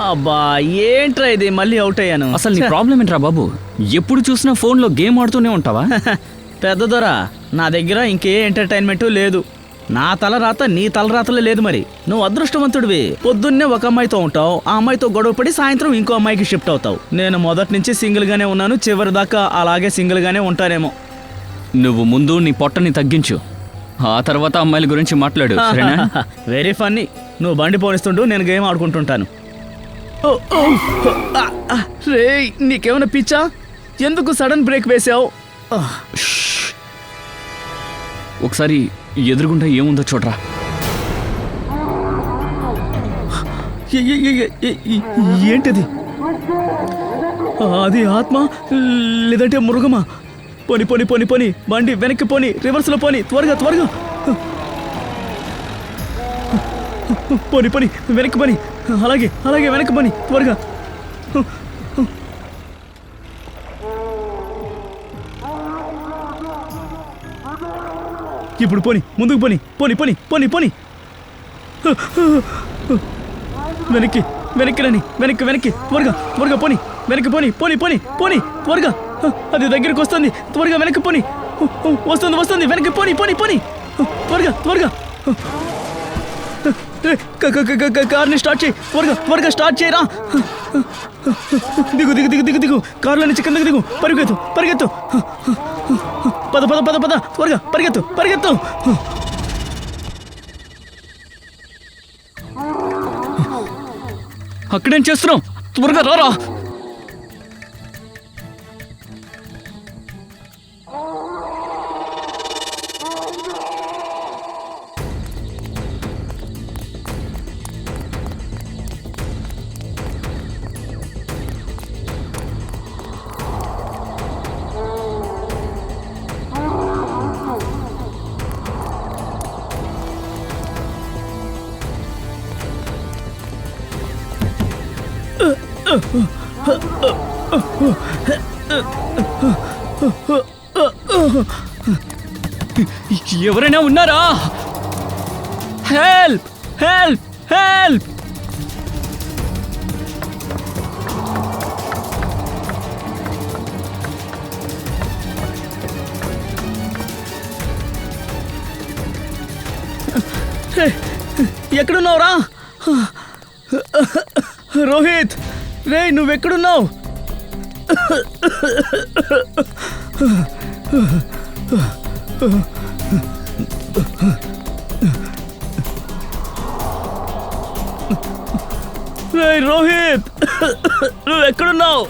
అబ్బా ఏంట్రా ఇది, మళ్ళీ అవుట్ అయ్యాను. అసలు నీ ప్రాబ్లం ఏంట్రా బాబు? ఎప్పుడు చూసినా ఫోన్లో గేమ్ ఆడుతూనే ఉంటావా? పెద్ద దొర, నా దగ్గర ఇంకే ఎంటర్టైన్మెంట్ లేదు. నా తలరాత నీ తలరాతలే లేదు. మరి నువ్వు అదృష్టవంతుడివి. పొద్దున్నే ఒక అమ్మాయితో ఉంటావు, ఆ అమ్మాయితో గొడవపడి సాయంత్రం ఇంకో అమ్మాయికి షిఫ్ట్ అవుతావు. నేను మొదటి నుంచి సింగిల్ గానే ఉన్నాను, చివరి దాకా అలాగే సింగిల్ గానే ఉంటానేమో. నువ్వు ముందు నీ పొట్టని తగ్గించు, ఆ తర్వాత అమ్మాయిల గురించి మాట్లాడు. Very funny. నువ్వు బండి పోనిస్తుంటూ నేను గేమ్ ఆడుకుంటుంటాను. రే, నీకేమైనా పిచ్చా? ఎందుకు సడన్ బ్రేక్ వేసావు? ఒకసారి ఎదురుగుండా ఏముందో చూడరా. ఏంటది? అది ఆత్మ లేదంటే మృగమా? పోని పోని పోని పోని, బండి వెనక్కి పోని, రివర్స్లో పోని, త్వరగా త్వరగా పోని పోని, వెనక్కి పోని, అలాగే అలాగే వెనక్కి పోని, త్వరగా. ఇప్పుడు పోని, ముందుకు పోని, పోని పోని పోని పోని, వెనక్కి వెనక్కి రండి, వెనక్కి వెనక్కి, త్వరగా త్వరగా పోని, వెనక్కి పోని పోని పోని పోని, త్వరగా. అది దగ్గరికి వస్తుంది, త్వరగా వెనక్కి పోని. వస్తుంది వస్తుంది, వెనక్కి పోని పోని పోని, త్వరగా త్వరగా. కార్ని స్టార్ట్ చేయి, త్వరగా త్వరగా స్టార్ట్ చేయరా. దిగు దిగు దిగు దిగు దిగు, కారులో నుంచి కిందకి దిగు, పరిగెత్తు పరిగెత్తు, పద పద పద పద, త్వరగా పరిగెత్తు పరిగెత్తు. అక్కడేం చేస్తున్నావు? త్వరగా రారా. ఎవరైనా ఉన్నారా? Help help help. ఎక్కడున్నావురా రోహిత్? రే, నువ్వెక్కడున్నావు? రే రోహిత్, నువ్వెక్కడున్నావు?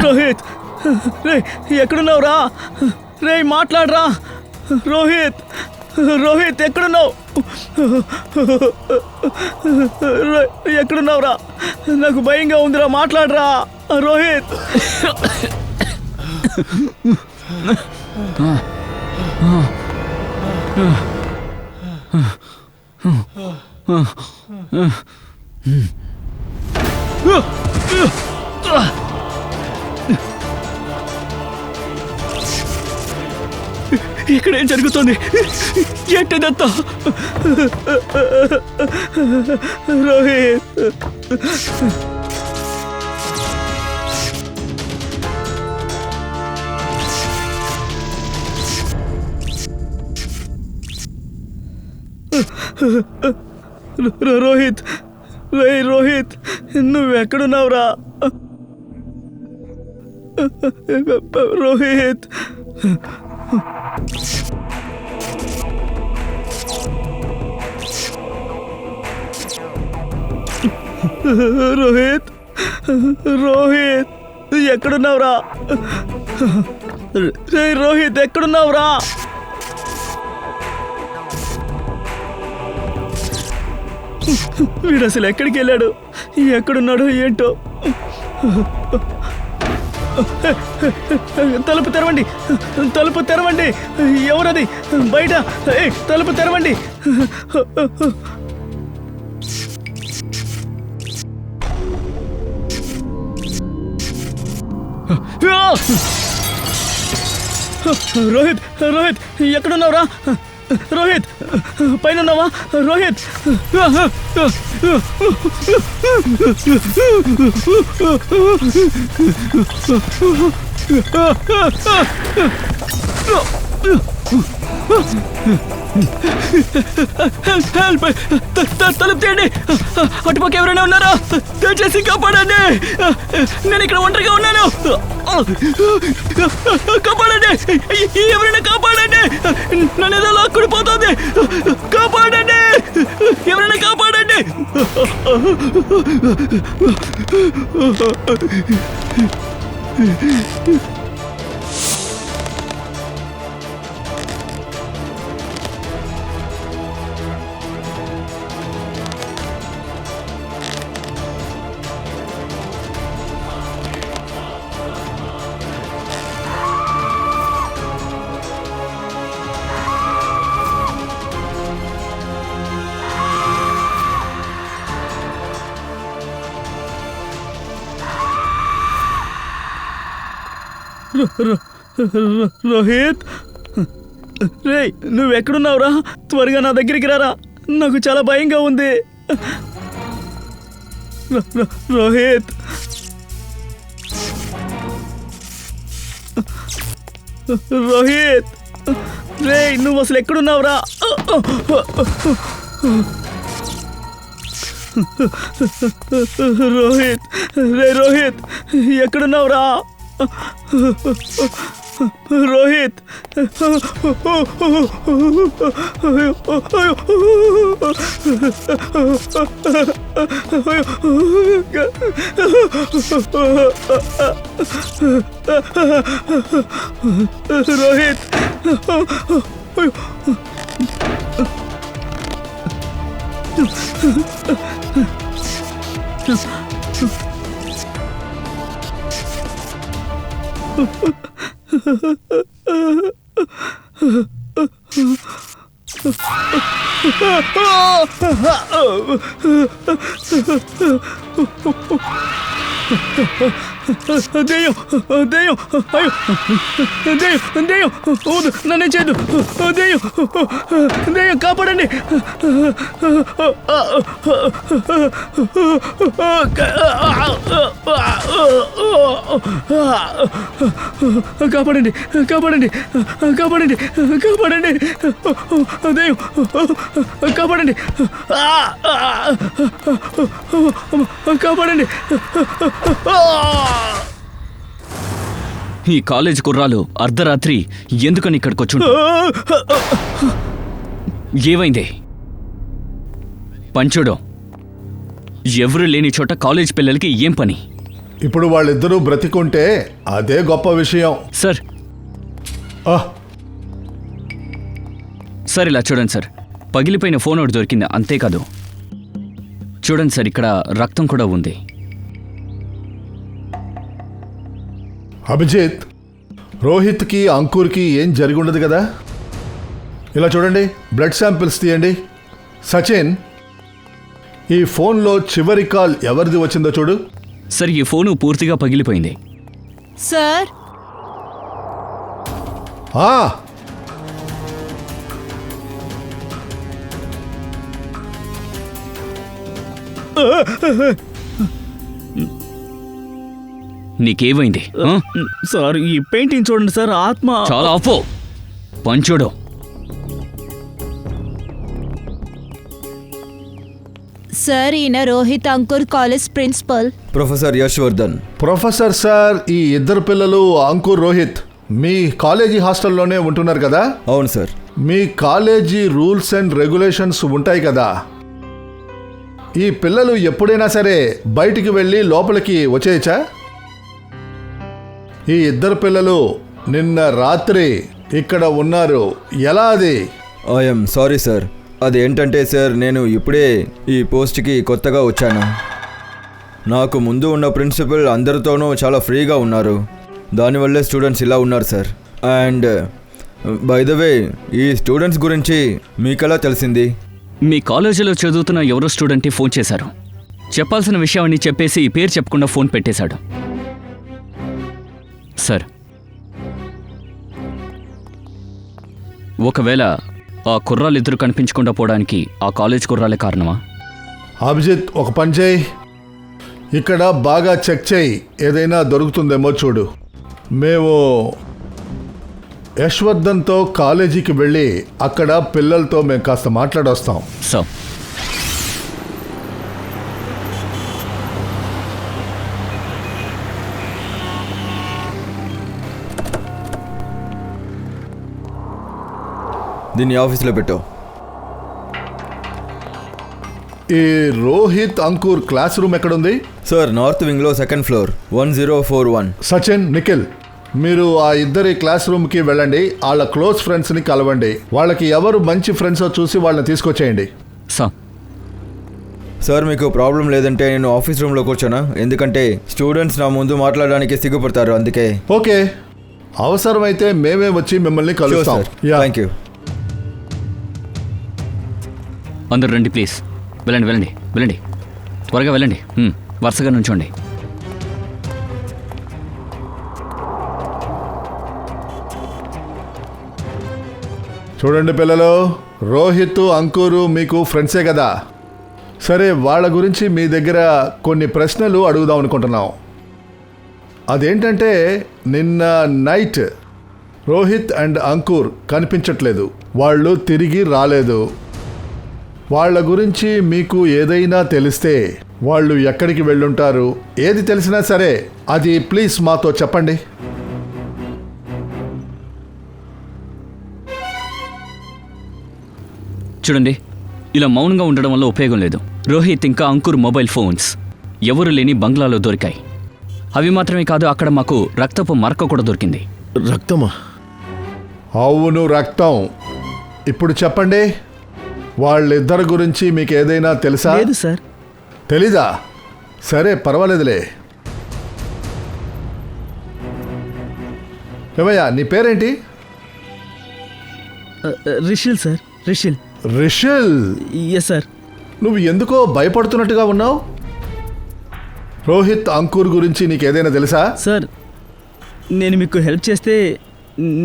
రోహిత్, రే ఎక్కడున్నావురా? రే మాట్లాడరా రోహిత్. రోహిత్ ఎక్కడున్నావు? ఎక్కడున్నావురా? నాకు భయంగా ఉందిరా, మాట్లాడరా రోహిత్. ఇక్కడేం జరుగుతుంది? ఏంటిదంతా? రోహిత్, రోహిత్, రే రోహిత్, నువ్వెక్కడున్నావురా? రోహిత్, రోహిత్, రోహిత్ ఎక్కడున్నావురా? రే రోహిత్ ఎక్కడున్నావురా? వీడు అసలు ఎక్కడికి వెళ్ళాడు? ఎక్కడున్నాడో ఏంటో. తలుపు తెరవండి, తలుపు తెరవండి. ఎవరది బయట? తలుపు తెరవండి. రోహిత్ రోహిత్ ఎక్కడున్నావురా? రోహిత్ పైన ఉన్నావా? రోహిత్ తలుపు తీయండి. అటుపక్క ఎవరైనా ఉన్నారా? దయచేసి కాపాడండి. నేను ఇక్కడ ఒంటరిగా ఉన్నాను. కాపాడండి, ఎవరైనా కాపాడండి. నన్ను ఏదో లాక్కుని పోతుంది. కాపాడండి, ఎవరైనా కాపాడండి. రోహిత్, రే నువ్వెక్కడున్నావురా? త్వరగా నా దగ్గరికి రారా, నాకు చాలా భయంగా ఉంది. రోహిత్ రోహిత్, రే నువ్వు అసలు ఎక్కడున్నావురా? రోహిత్, రే రోహిత్ ఎక్కడున్నావురా? రోహిత్, రోహిత్, దెయ్యం దెయ్యం, అయ్యో దెయ్యం దెయ్యం, వద్దు నన్నే చేయదు. దెయ్యం దెయ్యం, కాపాడండి. కాపాడండి కాపాడండి కాపాడండి కాపాడండి, దెయ్యం కాపాడండి కాపాడండి. ఈ కాలేజ్ కుర్రాలు అర్ధరాత్రి ఎందుకని ఇక్కడికి వచ్చి ఏమైంది? పంచుడు, ఎవరు లేని చోట కాలేజ్ పిల్లలకి ఏం పని? ఇప్పుడు వాళ్ళిద్దరూ బ్రతికుంటే అదే గొప్ప విషయం. సార్ సార్ ఇలా చూడండి సార్, పగిలిపోయిన ఫోన్ ఒకటి దొరికింది, అంతేకాదు చూడండి సార్ ఇక్కడ రక్తం కూడా ఉంది. అభిజిత్, రోహిత్కి అంకుర్కి ఏం జరిగి ఉండదు కదా? ఇలా చూడండి, బ్లడ్ శాంపిల్స్ తీయండి. సచిన్, ఈ ఫోన్లో చివరి కాల్ ఎవరిది వచ్చిందో చూడు. సార్ ఈ ఫోను పూర్తిగా పగిలిపోయింది. సార్ నీకేమైంది? సార్ ఈ పెయింటింగ్ చూడండి సార్, ఆత్మ. చాలా ఆపో పంచుడు. సార్ ఈయన Rohit Ankur college principal professor Yashvardhan. Professor sir, ఈ ఇద్దరు పిల్లలు అంకుర్, రోహిత్ మీ కాలేజీ హాస్టల్లోనే ఉంటున్నారు కదా? అవును sir. Me college rules and regulations ఉంటాయి కదా? ఈ పిల్లలు ఎప్పుడైనా సరే బయటికి వెళ్ళి లోపలికి వచ్చేయచ్చా? ఈ ఇద్దరు పిల్లలు నిన్న రాత్రి ఇక్కడ ఉన్నారు, ఎలా అది? I'm sorry sir. అదేంటంటే సార్, నేను ఇప్పుడే ఈ పోస్ట్కి కొత్తగా వచ్చాను. నాకు ముందు ఉన్న ప్రిన్సిపల్ అందరితోనూ చాలా ఫ్రీగా ఉన్నారు, దానివల్లే స్టూడెంట్స్ ఇలా ఉన్నారు sir. And by the way, ఈ స్టూడెంట్స్ గురించి మీకెలా తెలిసింది? మీ కాలేజీలో చదువుతున్న ఎవరో స్టూడెంట్కి ఫోన్ చేశారు. చెప్పాల్సిన విషయాన్ని చెప్పేసి పేరు చెప్పకుండా ఫోన్ పెట్టేశాడు. సార్, ఒకవేళ ఆ కుర్రాళ్ళిద్దరూ కనిపించకుండా పోవడానికి ఆ కాలేజ్ కుర్రాలే కారణమా? అభిజిత్, ఒక పని చేయి, ఇక్కడ బాగా చెక్ చేయి, ఏదైనా దొరుకుతుందేమో చూడు. మేము యశ్వర్ధన్తో కాలేజీకి వెళ్ళి అక్కడ పిల్లలతో మేము కాస్త మాట్లాడొస్తాం. సార్, దీన్ని ఆఫీస్లో పెట్టు. ఈ రోహిత్ అంకుర్ క్లాస్ రూమ్ ఎక్కడుంది? సార్, నార్త్ వింగ్లో సెకండ్ ఫ్లోర్ 1041. సచిన్, నిఖిల్, మీరు ఆ ఇద్దరి క్లాస్ రూమ్కి వెళ్ళండి. వాళ్ళ క్లోజ్ ఫ్రెండ్స్ని కలవండి. వాళ్ళకి ఎవరు మంచి ఫ్రెండ్సో చూసి వాళ్ళని తీసుకొచ్చేయండి. సార్. సార్, మీకు ప్రాబ్లం లేదంటే నేను ఆఫీస్ రూమ్లో కూర్చోనా? ఎందుకంటే స్టూడెంట్స్ నా ముందు మాట్లాడడానికి సిగ్గుపడతారు, అందుకే. ఓకే, అవసరమైతే మేమే వచ్చి మిమ్మల్ని కలుస్తాం. Thank you. అందరు రండి ప్లీజ్. వెళ్ళండి వెళ్ళండి వెళ్ళండి, త్వరగా వెళ్ళండి. వరుసగా నుంచోండి. చూడండి పిల్లలు, రోహిత్ అంకురు మీకు ఫ్రెండ్సే కదా. సరే, వాళ్ళ గురించి మీ దగ్గర కొన్ని ప్రశ్నలు అడుగుదాం అనుకుంటున్నాం. అదేంటంటే, నిన్న నైట్ రోహిత్ అండ్ అంకుర్ కనిపించట్లేదు, వాళ్ళు తిరిగి రాలేదు. వాళ్ళ గురించి మీకు ఏదైనా తెలిస్తే వాళ్ళు ఎక్కడికి వెళ్ళుంటారు, ఏది తెలిసినా సరే అది ప్లీజ్ మాతో చెప్పండి. చూడండి, ఇలా మౌనంగా ఉండడం వల్ల ఉపయోగం లేదు. రోహిత్ ఇంకా అంకుర్ మొబైల్ ఫోన్స్ ఎవరు లేని బంగ్లాలో దొరికాయి. అవి మాత్రమే కాదు, అక్కడ మాకు రక్తపు మరక కూడా దొరికింది. రక్తమా? అవును, రక్తం. ఇప్పుడు చెప్పండి, వాళ్ళిద్దరి గురించి మీకు ఏదైనా తెలుసా? లేదు సార్. తెలీదా? సరే, పర్వాలేదులే. ఏమయ్యా, నీ పేరేంటి? Rishil sir, Rishil. Rishil? Yes sir. నువ్వు ఎందుకో భయపడుతున్నట్టుగా ఉన్నావు. రోహిత్ అంకుర్ గురించి నీకేదైనా తెలుసా? సార్, నేను మీకు హెల్ప్ చేస్తే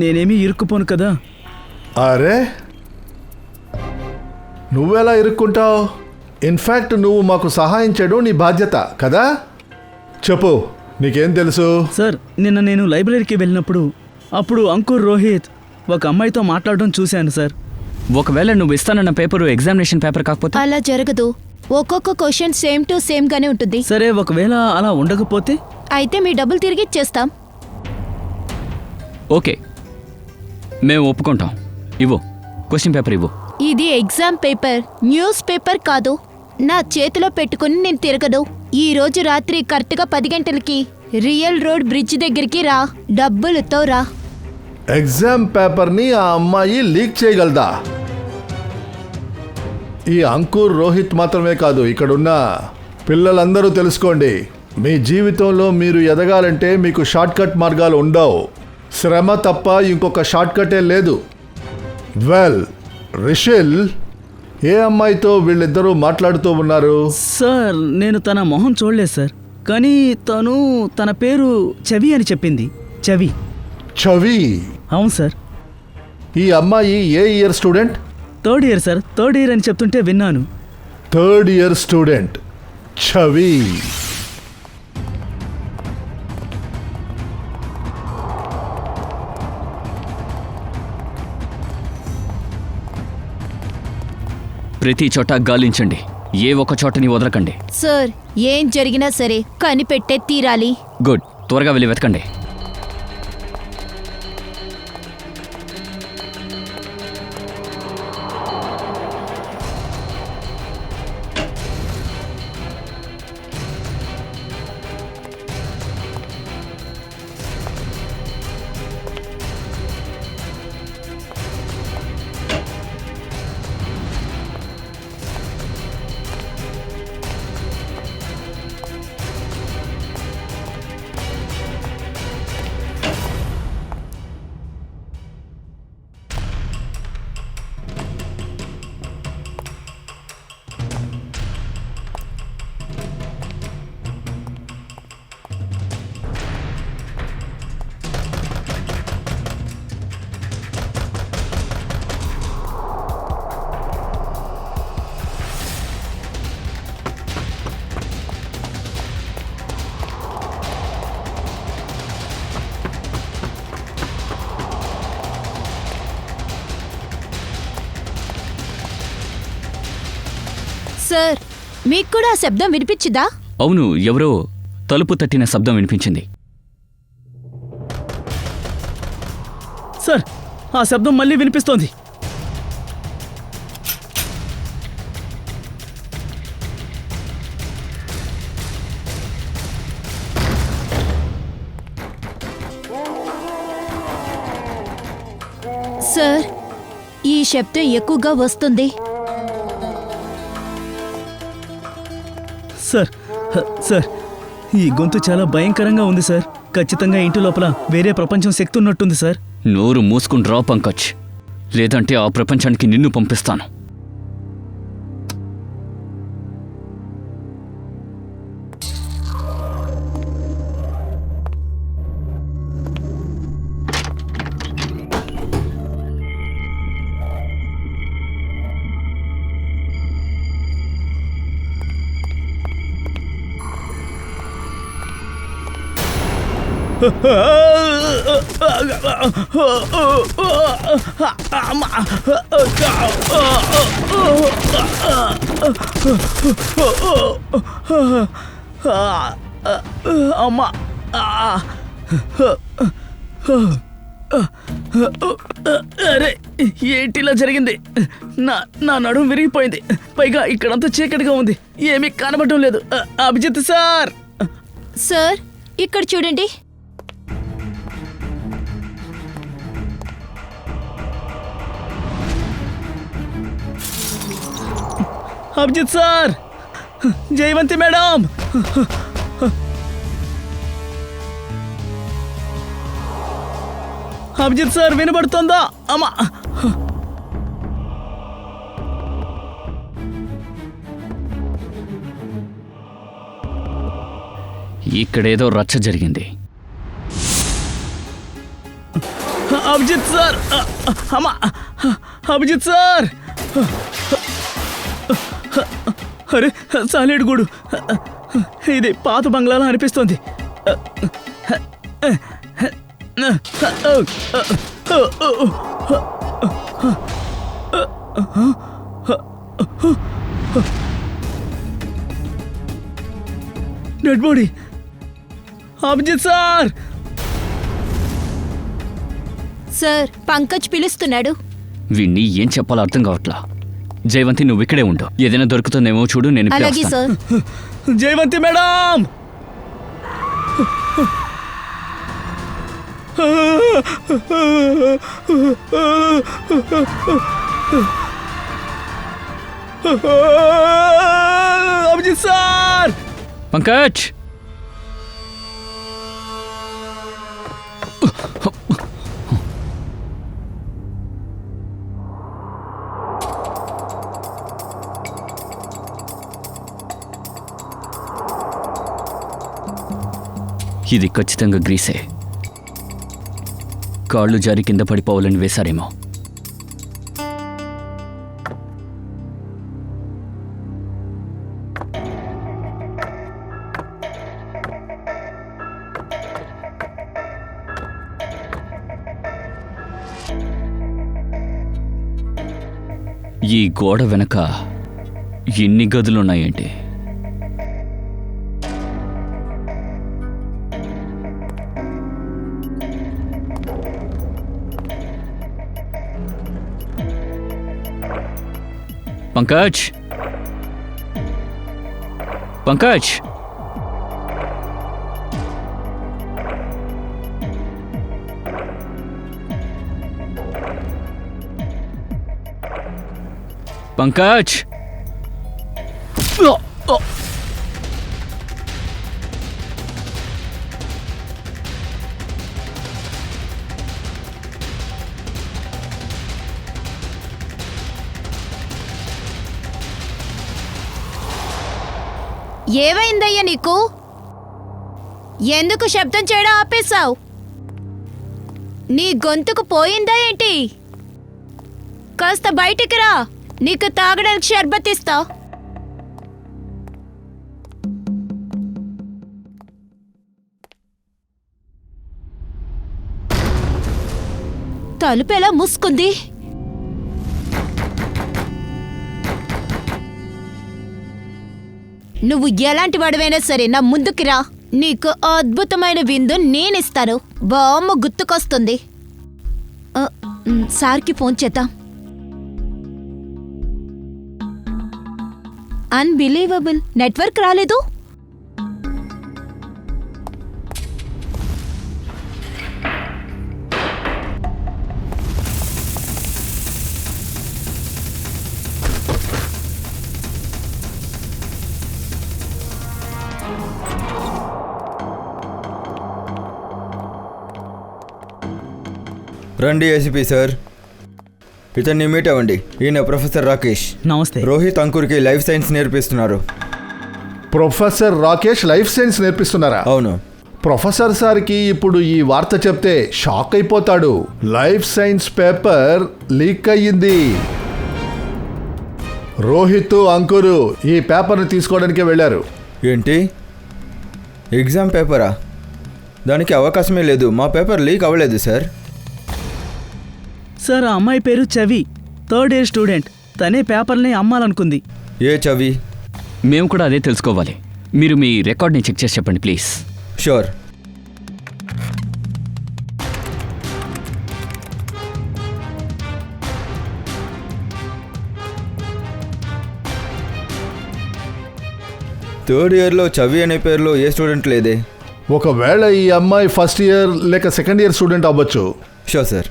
నేనేమీ ఇరుక్కుపోను కదా. అరే, నువ్వెలా ఇరుక్కుంటావు? ఇన్ఫ్యాక్ట్ నువ్వు మాకు సహాయం చేయడం నీ బాధ్యత కదా. చెప్పు, నీకేం తెలుసు? సార్, నిన్న నేను లైబ్రరీకి వెళ్ళినప్పుడు అప్పుడు అంకుర్ రోహిత్ ఒక అమ్మాయితో మాట్లాడడం చూశాను సార్. ఒకవేళ నువ్వు ఇస్తానన్న పేపరు ఎగ్జామినేషన్ పేపర్ కాకపోతే? అలా జరగదు. ఒక్కొక్క క్వశ్చన్ సేమ్ టు సేమ్ గానే ఉంటుంది. సరే, ఒకవేళ అలా ఉండకపోతే? అయితే మీ డబ్బులు తిరిగి ఇచ్చేస్తాం. ఓకే, మేము ఒప్పుకుంటాం. ఇవ్వు, క్వశ్చన్ పేపర్ ఇవ్వు. ఇది ఎగ్జామ్ పేపర్, న్యూస్ పేపర్ కాదు. నా చేతిలో పెట్టుకుని నేను తిరగదు. ఈ రోజు రాత్రి కరెక్ట్గా 10 గంటలకి రియల్ రోడ్ బ్రిడ్జ్ దగ్గరికి రా. డబ్బులతో రా. ఎగ్జామ్ పేపర్ని ఆ అమ్మాయి లీక్ చేయగలదా? ఈ అంకుర్ రోహిత్ మాత్రమే కాదు, ఇక్కడున్న పిల్లలందరూ తెలుసుకోండి. మీ జీవితంలో మీరు ఎదగాలంటే మీకు షార్ట్కట్ మార్గాలు ఉండవు. శ్రమ తప్ప ఇంకొక షార్ట్కటే లేదు. వెల్, రిషిల్, ఏ అమ్మాయితో వీళ్ళిద్దరూ మాట్లాడుతూ ఉన్నారు? సార్, నేను తన మొహం చూడలేదు సార్, కానీ తన పేరు చవి అని చెప్పింది. చవి. చవి? అవును సార్. ఈ అమ్మాయి ఏ year student? 3rd year sir. 3rd year అని చెప్తుంటే విన్నాను. 3rd ఇయర్ స్టూడెంట్ చవి. ప్రతి చోట గాలించండి, ఏ ఒక్క చోటని వదలకండి. సార్, ఏం జరిగినా సరే కనిపెట్టే తీరాలి. గుడ్, త్వరగా వెళ్ళి వెతకండి. సార్ మీకు కూడా ఆ శబ్దం వినిపించిందా? అవును, ఎవరో తలుపు తట్టిన శబ్దం వినిపించింది. సార్ ఆ శబ్దం మళ్ళీ వినిపిస్తోంది. సార్ ఈ శబ్దం ఎక్కువగా వస్తుంది. సార్ సార్ ఈ గొంతు చాలా భయంకరంగా ఉంది సార్. ఖచ్చితంగా ఇంటి లోపల వేరే ప్రపంచం శక్తి ఉన్నట్టుంది సార్. నోరు మూసుకుని రా పంకజ్, లేదంటే ఆ ప్రపంచానికి నిన్ను పంపిస్తాను. అమ్మా, అరే ఏంటిలా జరిగింది? నా నడుము విరిగిపోయింది. పైగా ఇక్కడంతా చీకటిగా ఉంది, ఏమీ కనబడటం లేదు. అభిజిత్ సార్. సార్ ఇక్కడ చూడండి. Abhijit sir, Jayavanti madam, Abhijit sir వినబడుతోందా? అమ్మా, ఇక్కడేదో రచ్చ జరిగింది. అభిజిత్ సార్, అమ్మా, అభిజిత్ సార్. అరే సాలేడు గూడు, ఇది పాత బంగ్లాలో అనిపిస్తోంది. Dead body. Abhijit sir. Sir Pankaj పిలుస్తున్నాడు. వీణ్ణి ఏం చెప్పాలో అర్థం కావట్లా. జయవంతి, నువ్వు ఇక్కడే ఉండు, ఏదైనా దొరుకుతుందేమో చూడు. నేను ఇప్పుడే అలాగే వస్తాను. Sir. Jayavanti madam. Abhijit sir. Pankaj, ఇది ఖచ్చితంగా గ్రీసే. కాళ్ళు జారి కింద పడిపోవాలని వేశారేమో. ఈ గోడ వెనక ఎన్ని గదులున్నాయేంటి? పంకజ్, పంకజ్, పంకజ్. ఏమైందయ్యా నీకు? ఎందుకు శబ్దం చేయడం ఆపేశావు? నీ గొంతుకు పోయిందా ఏంటి? కాస్త బయటికి రా, నీకు తాగడానికి షర్బత్ ఇస్తా. తలుపు ఎలా మూసుకుంది? నువ్వు ఎలాంటి వాడివైనా సరే నా ముందుకి రా, నీకు అద్భుతమైన విందు నేనిస్తాను. బామ్మ గుర్తుకొస్తుంది. సార్కి ఫోన్ చేద్దాం. అన్బిలీవబుల్, నెట్వర్క్ రాలేదు. రండి ఏసీపీ సార్, ఇతన్ని మీట్ అవ్వండి. ఈయన ప్రొఫెసర్ రాకేష్. నమస్తే. రోహిత్ అంకుర్కి లైఫ్ సైన్స్ నేర్పిస్తున్నారు. ప్రొఫెసర్ రాకేష్ లైఫ్ సైన్స్ నేర్పిస్తున్నారా? అవును. ప్రొఫెసర్ సార్కి ఇప్పుడు ఈ వార్త చెప్తే షాక్ అయిపోతాడు. లైఫ్ సైన్స్ పేపర్ లీక్ అయ్యింది. రోహిత్ అంకురు ఈ పేపర్ని తీసుకోవడానికే వెళ్ళారు. ఏంటి, ఎగ్జామ్ పేపరా? దానికి అవకాశమే లేదు. మా పేపర్ లీక్ అవ్వలేదు సార్. సార్, ఆ అమ్మాయి పేరు చవి, 3rd ఇయర్ స్టూడెంట్. తనే పేపర్ని అమ్మాలనుకుంది. ఏ చవి? మేము కూడా అదే తెలుసుకోవాలి. మీరు మీ రికార్డ్ని చెక్ చేసి చెప్పండి ప్లీజ్. షూర్. థర్డ్ ఇయర్లో చవి అనే పేరులో ఏ స్టూడెంట్ లేదే. ఒకవేళ ఈ అమ్మాయి ఫస్ట్ ఇయర్ లేక సెకండ్ ఇయర్ స్టూడెంట్ అవ్వచ్చు. Sure sir.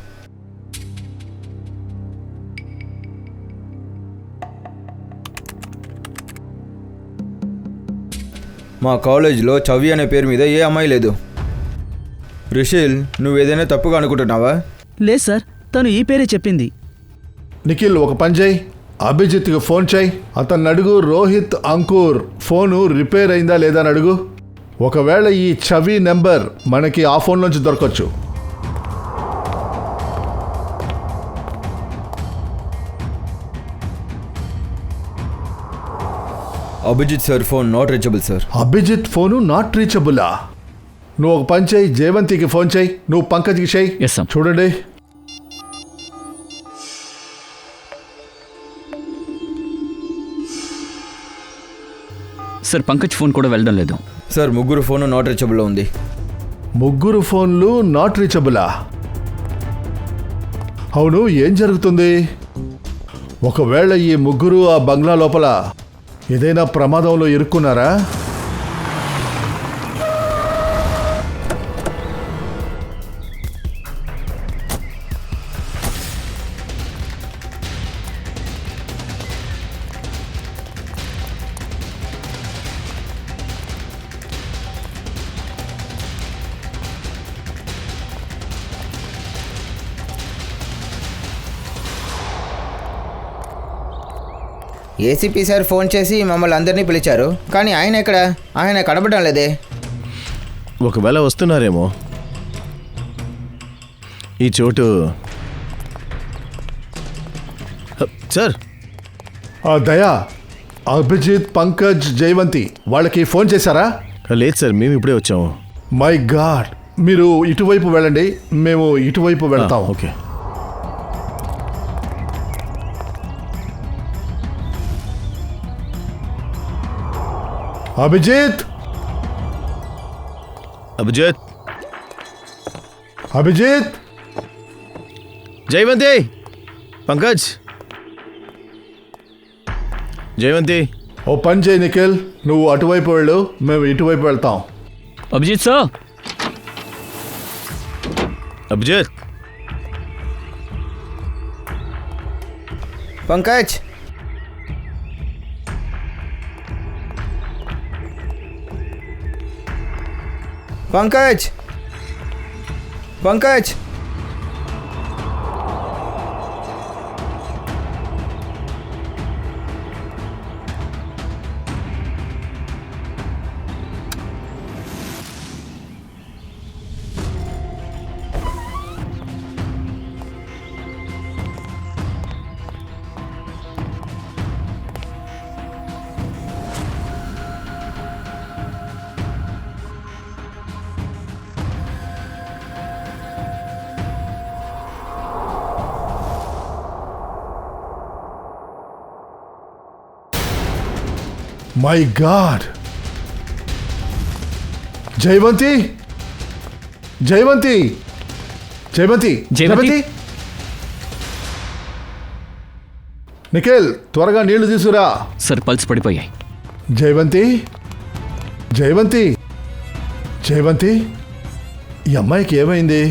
మా కాలేజ్లో చవి అనే పేరు మీద ఏ అమ్మాయి లేదు. రిషిల్, నువ్వేదైనా తప్పుగా అనుకుంటున్నావా? లేదు సార్, తను ఈ పేరే చెప్పింది. నిఖిల్, ఒక పని చేయి, అభిజిత్కి ఫోన్ చేయి. అతన్ని అడుగు, రోహిత్ అంకుర్ ఫోను రిపేర్ అయిందా లేదా అని అడుగు. ఒకవేళ ఈ చవి నెంబర్ మనకి ఆ ఫోన్ నుంచి దొరకచ్చు. Abhijit sir phone not reachable sir. Abhijit phone not రీచబులా? నువ్వు ఒక పని చేయి, జయవంతికి ఫోన్ చేయి. నువ్వు పంకజ్కి చేయి. Yes, sir. చూడండి. సార్, పంకజ్ ఫోన్ కూడా వెళ్ళడం లేదు. సార్, ముగ్గురు ఫోను నాట్ రీచబుల్లో ఉంది. ముగ్గురు ఫోన్లు నాట్ రీచబులా? అవును, ఏం జరుగుతుంది? ఒకవేళ ఈ ముగ్గురు ఆ బంగ్లా లోపల ఏదైనా ప్రమాదంలో ఇరుక్కున్నారా? ఏసీపీ సార్ ఫోన్ చేసి మమ్మల్ని అందరినీ పిలిచారు, కానీ ఆయన ఎక్కడ? ఆయన కనబడడం లేదే. ఒకవేళ వస్తున్నారేమో. ఈ చోటు సార్. దయా, అభిజిత్, పంకజ్, జయవంతి వాళ్ళకి ఫోన్ చేశారా? లేదు సార్, మేము ఇప్పుడే వచ్చాము. మై గాడ్, మీరు ఇటువైపు వెళ్ళండి, మేము ఇటువైపు వెళ్తాం. ఓకే. అభిజిత్, అభిజిత్, అభిజిత్, జయవంతి, పంకజ్, జయవంతి. ఓ పని చేయి నిఖిల్, నువ్వు అటువైపు వెళ్ళు, మేము ఇటువైపు వెళ్తాం. Abhijit sir. Abhijit, Pankaj, Pankaj, Pankaj. My god. Jayavanti Jayavanti Jayavanti Jayavanti? Jayavanti Nikhil త్వరగా నీళ్లు తీసుకురా. సార్ పల్స్ పడిపోయాయి. జయవంతి జయవంతి జయవంతి ఈ అమ్మాయికి ఏమైంది?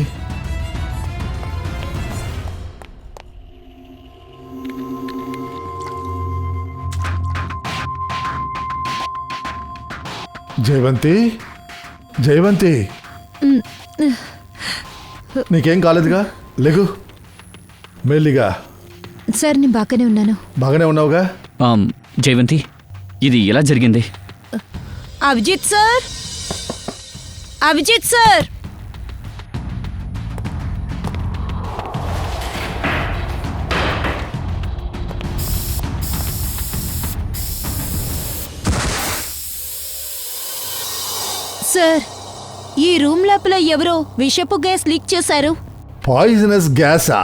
జయవంతి జయవంతి నీకేం కాలేదుగా? లేగు మెల్లిగా. సార్ నేను బాగానే ఉన్నాను. బాగానే ఉన్నావుగా? జయవంతి, ఇది ఎలా జరిగింది? Abhijit sir, Abhijit sir. Sir, ఈ రూమ్ లోపల ఎవరో విషపు గ్యాస్ లీక్ చేశారు. పాయిజనస్ గ్యాసా?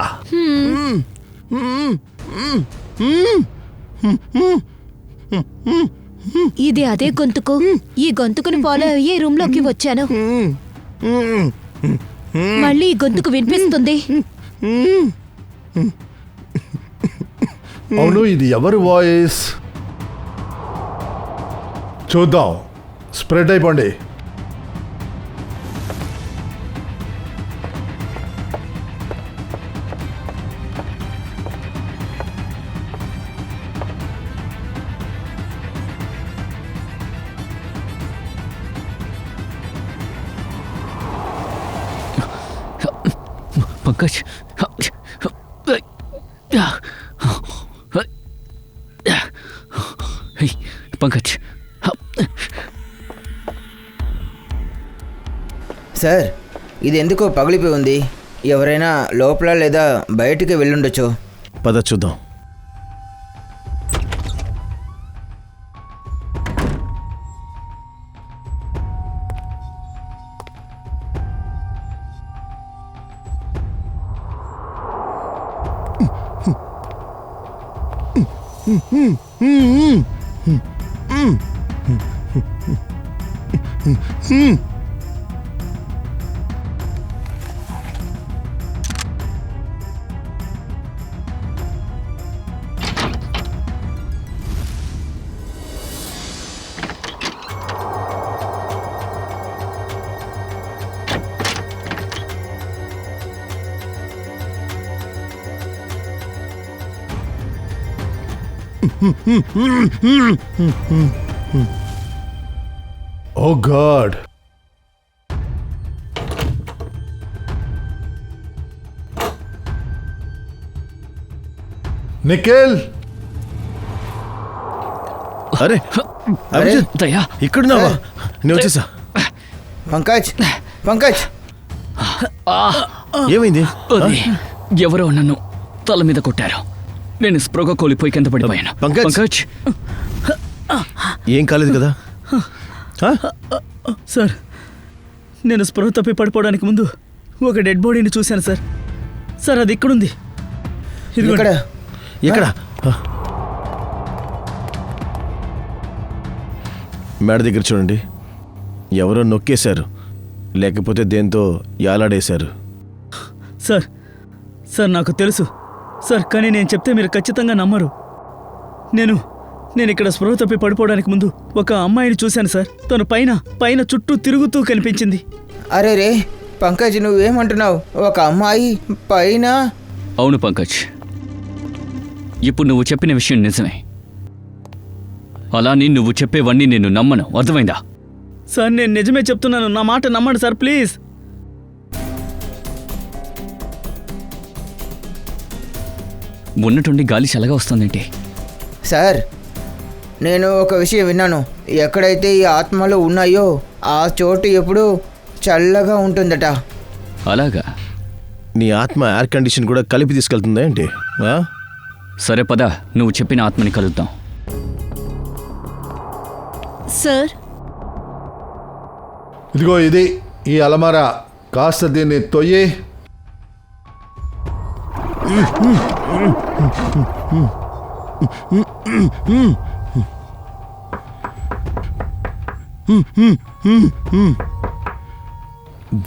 ఇది అదే గొంతుకు. ఈ గొంతుకుని ఫాలో అయ్యి రూమ్ లోకి వచ్చాను. మళ్ళీ ఈ గొంతుకు వినిపిస్తుంది. అవును, ఇది ఎవరి వాయిస్? చూద్దాం. స్ప్రెడ్ అయిపోండి. పంకజ్, పంకజ్. సార్, ఇది ఎందుకో పగిలిపోయి ఉంది. ఎవరైనా లోపల లేదా బయటికి వెళ్ళుండొచ్చు. పద చూద్దాం. ఓ గాడ్. నిఖిల్, అరే అభిజిత్, దయా, ఇక్కడున్నావా? నేను వచ్చేసా. పంకజ్, పంకజ్. ఏమైంది? అది ఎవరో నన్ను తల మీద కొట్టారు. నేను స్పృహ కోల్పోయి కింద పడిపోయాను. పంకజ్. పంకజ్, ఏం కాలేదు కదా? సార్, నేను స్పృహ తప్పి పడిపోవడానికి ముందు ఒక డెడ్ బాడీని చూశాను సార్. సార్, అది ఇక్కడుంది. ఇదిగోండి. ఇక్కడ ఎక్కడ? మేడ దగ్గర చూడండి. ఎవరో నొక్కేశారు, లేకపోతే దేంతో యాలాడేశారు. సార్, సార్ నాకు తెలుసు సార్, కానీ నేను చెప్తే మీరు ఖచ్చితంగా నమ్మరు. నేను ఇక్కడ స్పృహ తప్పి పడిపోవడానికి ముందు ఒక అమ్మాయిని చూశాను సార్. తను పైన చుట్టూ తిరుగుతూ కనిపించింది. అరే రే పంకజ్, నువ్వేమంటున్నావు? ఒక అమ్మాయి పైన? అవును పంకజ్, ఇప్పుడు నువ్వు చెప్పిన విషయం నిజమే. అలాని నువ్వు చెప్పేవన్నీ నేను నమ్మను, అర్థమైందా? సార్, నేను నిజమే చెప్తున్నాను. నా మాట నమ్మండి సార్, ప్లీజ్. ఉన్నట్టుండి గాలి చల్లగా వస్తుందేంటి? సార్, నేను ఒక విషయం విన్నాను. ఎక్కడైతే ఈ ఆత్మలు ఉన్నాయో ఆ చోటు ఎప్పుడూ చల్లగా ఉంటుందట. అలాగా? నీ ఆత్మ ఎయిర్ కండిషన్ కూడా కలిపి తీసుకెళ్తుందా ఏంటి? సరే పద, నువ్వు చెప్పిన ఆత్మని కలుద్దాం. సార్, ఇదిగో ఇది ఈ అలమారా. కాస్త దీన్ని తొయ్యి.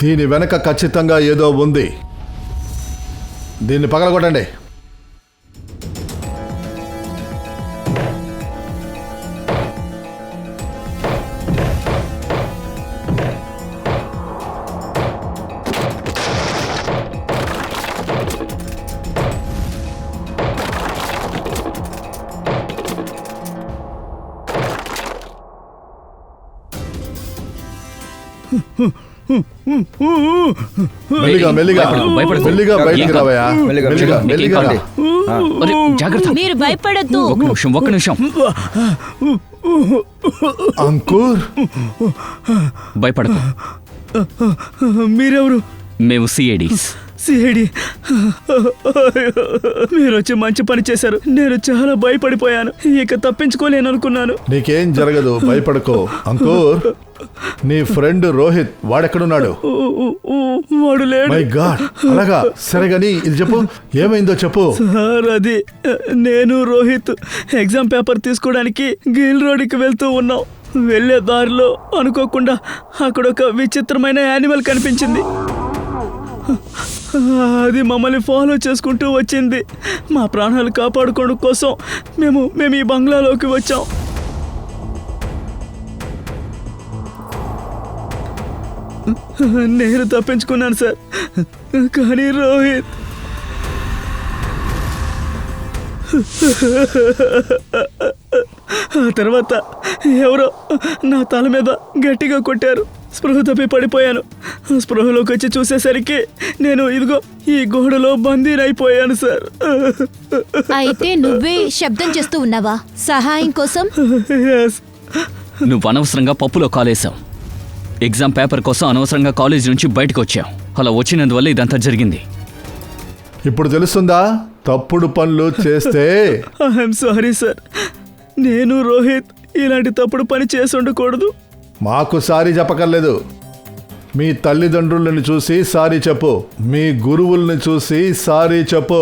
దీని వెనక ఖచ్చితంగా ఏదో ఉంది. దీన్ని పగలగొట్టండి. మెల్లిగా మెల్లిగా భయపడకు. మెల్లిగా బయటికి రావయ్యా. మెల్లిగా, మెల్లిగా మెల్లిగా రా. అరే, జాగ్రత్త. మీరు భయపడద్దు. ఒక్క నిమిషం అంకుర్, భయపడకు. మీరెవరు? మేము సిఐడీస్. సిఐడి, మీరు వచ్చి మంచి పని చేశారు. నేను చాలా భయపడిపోయాను. ఇక తప్పించుకోలేను అనుకున్నాను. నీకేం జరగదు, భయపడకో. అంకుర్, నీ ఫ్రెండ్ రోహిత్ వాడెక్కడున్నాడు? వాడు లేడు. మై గాడ్, అలాగా? సరేగాని ఇది చెప్పు, ఏమైందో చెప్పు. సార్, అది నేను రోహిత్ ఎగ్జామ్ పేపర్ తీసుకోవడానికి గిల్ రోడ్డుకి వెళ్తూ ఉన్నాం. వెళ్ళే దారిలో అనుకోకుండా అక్కడ ఒక విచిత్రమైన యానిమల్ కనిపించింది. అది మమ్మల్ని ఫాలో చేసుకుంటూ వచ్చింది. మా ప్రాణాలు కాపాడుకోవడం కోసం మేము ఈ బంగ్లాలోకి వచ్చాం. నేను తప్పించుకున్నాను సార్, కానీ రోహిత్ ఆ తర్వాత ఎవరో నా తల మీద గట్టిగా కొట్టారు. స్పృహ తప్పి పడిపోయాను. స్పృహలోకి వచ్చి చూసేసరికి నేను ఇదిగో ఈ గోడలో బందీనైపోయాను సార్. అయితే నువ్వే శబ్దం చేస్తూ ఉన్నావా సహాయం కోసం? Yes. నువ్వు అనవసరంగా పప్పులో కాలేసావు. ఎగ్జామ్ పేపర్ కోసం అనవసరంగా కాలేజ్ నుంచి బయటకు వచ్చావు. అలా వచ్చినందువల్ల ఇదంతా జరిగింది. ఇప్పుడు తెలుస్తుందా తప్పుడు పనులు చేస్తే? ఐఎమ్ సారీ సార్, నేను రోహిత్ ఇలాంటి తప్పుడు పని చేసి ఉండకూడదు. మాకు సారీ చెప్పక్కర్లేదు. మీ తల్లిదండ్రులను చూసి సారీ చెప్పు, మీ గురువుల్ని చూసి సారీ చెప్పు.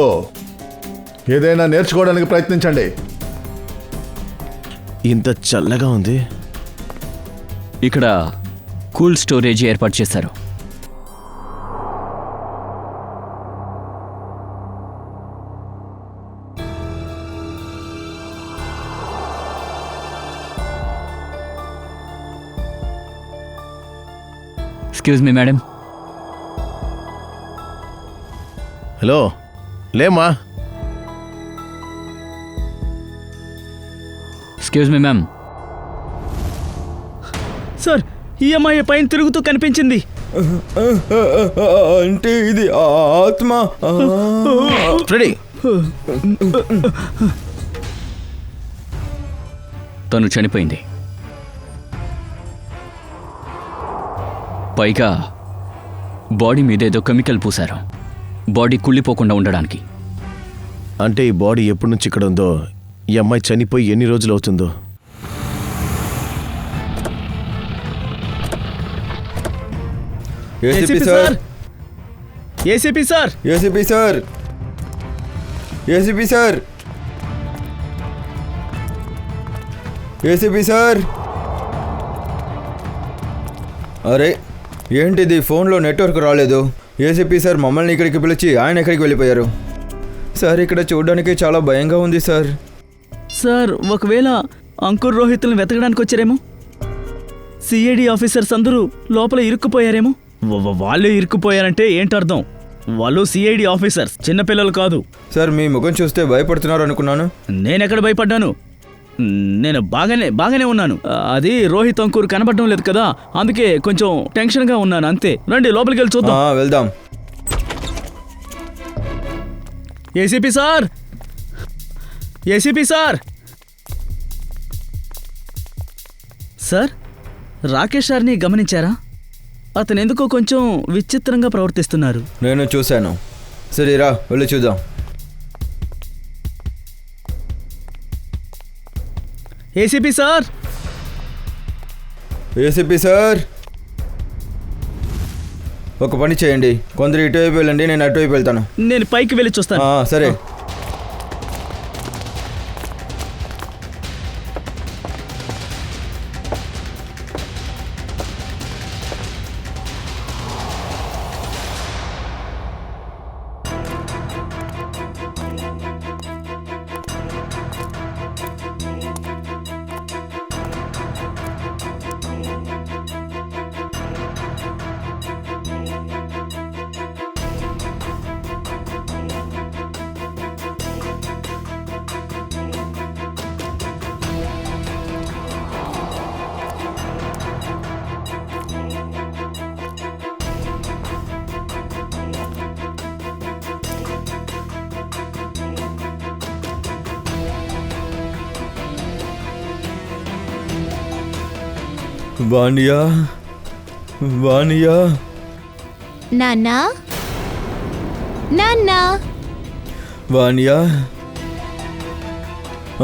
ఏదైనా నేర్చుకోవడానికి ప్రయత్నించండి. ఇంత చల్లగా ఉంది. ఇక్కడ కూల్ స్టోరేజ్ ఏర్పాటు చేశారు. Excuse me madam. హలో, లేమా? Excuse me ma'am. Sir, EMI పైన తిరుగుతూ కనిపించింది. అంటే ఇది ఆత్మ. ఫ్రెడీ, తను చనిపోయింది. పైగా బాడీ మీద ఏదో కెమికల్ పూశారు, బాడీ కుళ్ళిపోకుండా ఉండడానికి. అంటే ఈ బాడీ ఎప్పటి నుంచి ఇక్కడ ఉందో, ఈ అమ్మాయి చనిపోయి ఎన్ని రోజులు అవుతుందో? ACP sir, ACP sir, ACP sir, ACP sir, ACP sir. అరే ఏంటిది, ఫోన్లో నెట్వర్క్ రాలేదు. ఏసీపీ సార్ మమ్మల్ని ఇక్కడికి పిలిచి ఆయన ఎక్కడికి వెళ్ళిపోయారు? సార్, ఇక్కడ చూడడానికి చాలా భయంగా ఉంది సార్. సార్, ఒకవేళ అంకుర్ రోహిత్లను వెతకడానికి వచ్చారేమో. సిఐడి ఆఫీసర్స్ అందరూ లోపల ఇరుక్కుపోయారేమో. వాళ్ళు ఇరుక్కుపోయారంటే ఏంటర్థం? వాళ్ళు సిఐడి ఆఫీసర్స్, చిన్నపిల్లలు కాదు. సార్, మీ ముఖం చూస్తే భయపడుతున్నారు అనుకున్నాను. నేనెక్కడ భయపడ్డాను? నేను బాగానే ఉన్నాను. అది రోహిత్ అంకుర్ కనబడడం లేదు కదా, అందుకే కొంచెం టెన్షన్గా ఉన్నాను అంతే. రండి లోపలికి వెళ్ళి చూద్దాం. వెళ్దాం. ACP sir, ACP sir. Sir, Rakesh సార్ని గమనించారా? అతను ఎందుకో కొంచెం విచిత్రంగా ప్రవర్తిస్తున్నారు. నేను చూశాను. సరేరా, వెళ్ళి చూద్దాం. ఏసీపీ సార్, ఏసీపీ సార్, ఒక పని చేయండి. కొందరు ఇటువైపు వెళ్ళండి, నేను అటువైపు వెళ్తాను. నేను పైకి వెళ్ళి చూస్తాను. సరే. వానియా వానియా నాన్నా నాన్నా వానియా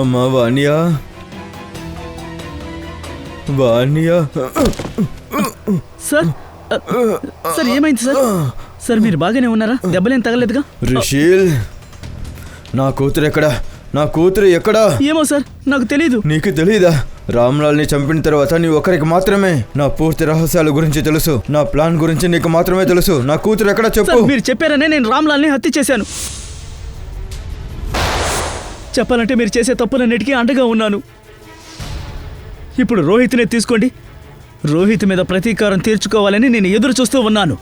అమ్మా వానియా వానియా సార్ సార్ ఏమైంది సార్? సార్ మీరు బాగానే ఉన్నారా? దెబ్బలేం తగలేదుగా? రిషీల్, నా కూతురు ఎక్కడా? నా కూతురు ఎక్కడా? ఏమో సార్, నాకు తెలీదు. నీకు తెలీదా? రామ్లాల్ని చంపిన తర్వాత నీ ఒక్కరికి మాత్రమే నా పూర్తి రహస్యాల గురించి తెలుసు. నా ప్లాన్ గురించి నీకు మాత్రమే తెలుసు. నా కూతురు ఎక్కడా చెప్పు. సార్, మీరు చెప్పారనే నేను రామ్లాల్ని హత్య చేశాను. చెప్పాలంటే మీరు చేసే తప్పులన్నిటికీ అండగా ఉన్నాను. ఇప్పుడు రోహిత్నే తీసుకోండి. రోహిత్ మీద ప్రతీకారం తీర్చుకోవాలని నేను ఎదురు చూస్తూ ఉన్నాను.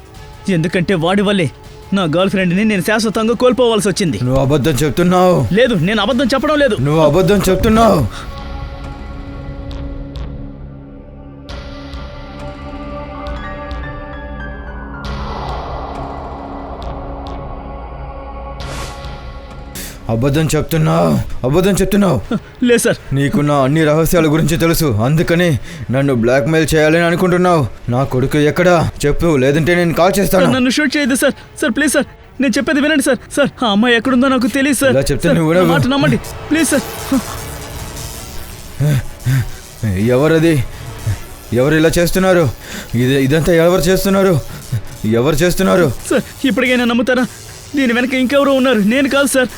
ఎందుకంటే వాడి వల్లే నా గర్ల్ ఫ్రెండ్ని నేను శాశ్వతంగా కోల్పోవాల్సి వచ్చింది. నువ్వు అబద్ధం చెప్తున్నావు. లేదు, నేను అబద్ధం చెప్పడం లేదు. నువ్వు అబద్ధం చెప్తున్నావు. అబద్ధం చెప్తున్నావు. అబద్ధం చెప్తున్నావు. లేదు సార్. నీకు నా అన్ని రహస్యాల గురించి తెలుసు. అందుకని నన్ను బ్లాక్మెయిల్ చేయాలని అనుకుంటున్నావు. నా కొడుకు ఎక్కడా చెప్పు, లేదంటే నేను కాల్ చేస్తాను. సార్, నన్ను షూట్ చేయదు సార్. సార్ ప్లీజ్ సార్, నేను చెప్పేది వినండి సార్. సార్, ఆ అమ్మాయి ఎక్కడుందో నాకు తెలియదు సార్. ఇలా చెప్తే సార్, నువ్వు నా మాట నమ్మండి ప్లీజ్ సార్. ఎవరది? ఎవరు ఇలా చేస్తున్నారు? ఇదంతా ఎవరు చేస్తున్నారు? ఎవరు చేస్తున్నారు? సార్, ఇప్పటికైనా నమ్ముతారా? దీని వెనక ఇంకెవరో ఉన్నారు, నేను కాదు సార్.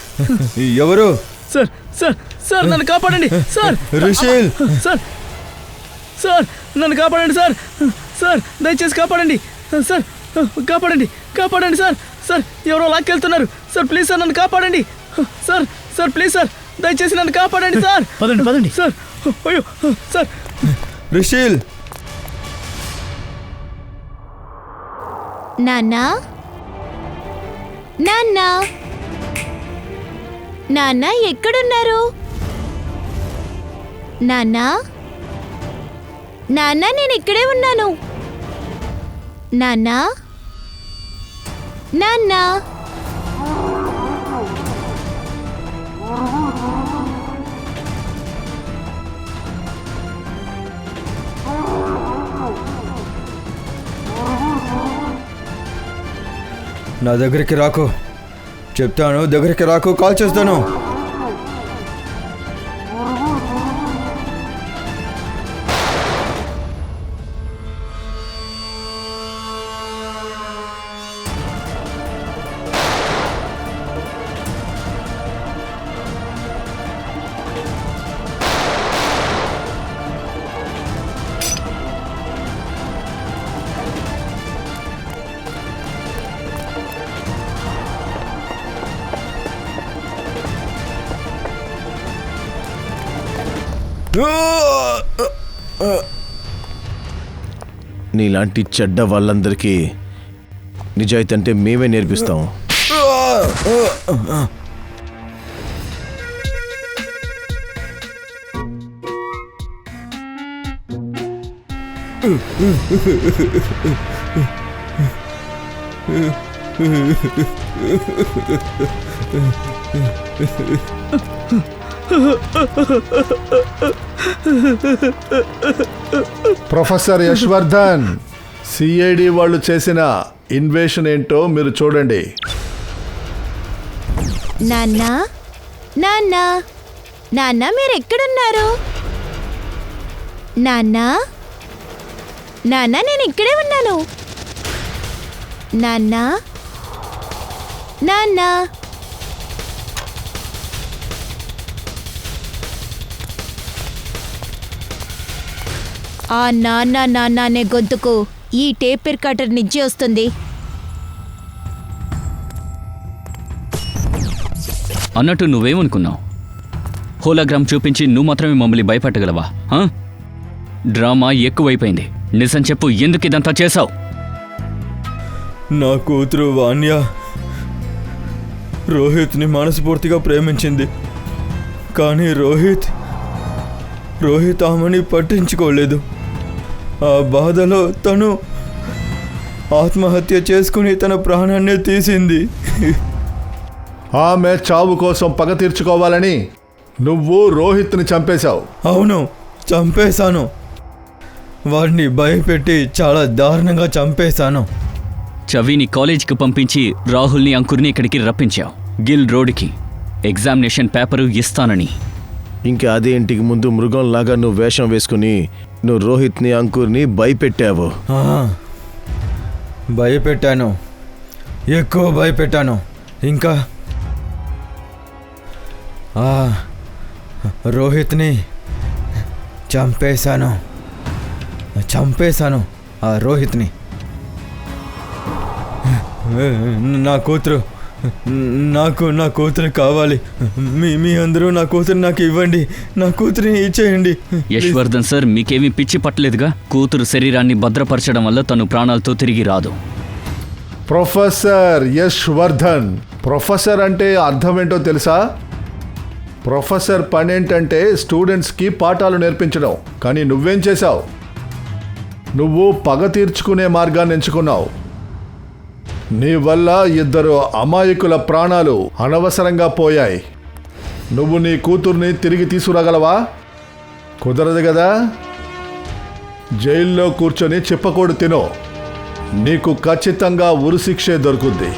ఎవరు? సార్ సార్ సార్ నన్ను కాపాడండి సార్. రిషీల్, సార్ సార్ నన్ను కాపాడండి సార్. సార్ దయచేసి కాపాడండి సార్. కాపాడండి కాపాడండి సార్. సార్ ఎవరో లాక్కెళ్తున్నారు సార్. ప్లీజ్ సార్ నన్ను కాపాడండి సార్. సార్ ప్లీజ్ సార్ దయచేసి నన్ను కాపాడండి సార్. పదండి పదండి సార్. అయ్యో సార్. రిషీల్. నాన్నా నాన్నా నాన్నా ఎక్కడున్నారు? నాన్నా నాన్నా నేను ఇక్కడే ఉన్నాను. నాన్నా నాన్నా నా దగ్గరికి రాకు. చెప్తాను, దగ్గరికి రాకు. కాల్ చేస్తాను. నీలాంటి చెడ్డ వాళ్ళందరికీ నిజాయితీ అంటే మేమే నేర్పిస్తాం. ప్రొఫెసర్ యశ్వర్ధన్, సిఐడి వాళ్ళు చేసిన ఇన్వేషన్ ఏంటో మీరు చూడండి. నాన్నా నాన్నా నాన్నా మీరు ఎక్కడున్నారు? నాన్నా నాన్నా నేను ఇక్కడే ఉన్నాను. నాన్నా నాన్నా ఆ నాన్న నాన్న అనే గొంతుకు ఈ టేప్ రికార్డర్ నుంచి వస్తుంది. అన్నట్టు నువ్వేమనుకున్నావు? హోలోగ్రామ్ చూపించి నువ్వు మాత్రమే మమ్మల్ని భయపెట్టగలవా? డ్రామా ఎక్కువైపోయింది. నిజం చెప్పు, ఎందుకు ఇదంతా చేశావు? నా కూతురు వాన్య రోహిత్ని మనస్ఫూర్తిగా ప్రేమించింది. కానీ రోహిత్ ఆమెని పట్టించుకోలేదు. ఆ బాధలో తను ఆత్మహత్య చేసుకుని తన ప్రాణాన్నే తీసింది. ఆమె చావు కోసం పగ తీర్చుకోవాలని నువ్వు రోహిత్ని చంపేశావు. అవును, చంపేశాను. వాడిని భయపెట్టి చాలా దారుణంగా చంపేశాను. చవిని కాలేజీకి పంపించి రాహుల్ని అంకుర్ని ఇక్కడికి రప్పించావు గిల్ రోడ్కి ఎగ్జామినేషన్ పేపరు ఇస్తానని. ఇంకా అదే ఇంటికి ముందు మృగంలాగా నువ్వు వేషం వేసుకుని నువ్వు రోహిత్ని అంకుర్ని భయపెట్టావు. ఆ, భయపెట్టాను, ఎక్కువ భయపెట్టాను. ఇంకా రోహిత్ని చంపేశాను ఆ రోహిత్ని. నా కూతురు నా కూతురు కావాలి. మీ అందరూ నా కూతురు నాకు ఇవ్వండి, నా కూతురిని ఇచ్చేయండి. యశ్వర్ధన్ సార్, మీకేమీ పిచ్చి పట్టలేదుగా? కూతురు శరీరాన్ని భద్రపరచడం వల్ల తను ప్రాణాలతో తిరిగి రాదు. ప్రొఫెసర్ యశ్ వర్ధన్, ప్రొఫెసర్ అంటే అర్థం ఏంటో తెలుసా? ప్రొఫెసర్ పని ఏంటంటే స్టూడెంట్స్కి పాఠాలు నేర్పించడం. కానీ నువ్వేం చేశావు? నువ్వు పగ తీర్చుకునే మార్గాన్ని ఎంచుకున్నావు. నీ వల్ల 2 అమాయకుల ప్రాణాలు అనవసరంగా పోయాయి. నువ్వు నీ కూతుర్ని తిరిగి తీసుకురాగలవా? కుదరదు కదా. జైల్లో కూర్చొని చిప్పకూడు తినో, నీకు ఖచ్చితంగా ఉరిశిక్షే దొరుకుద్ది.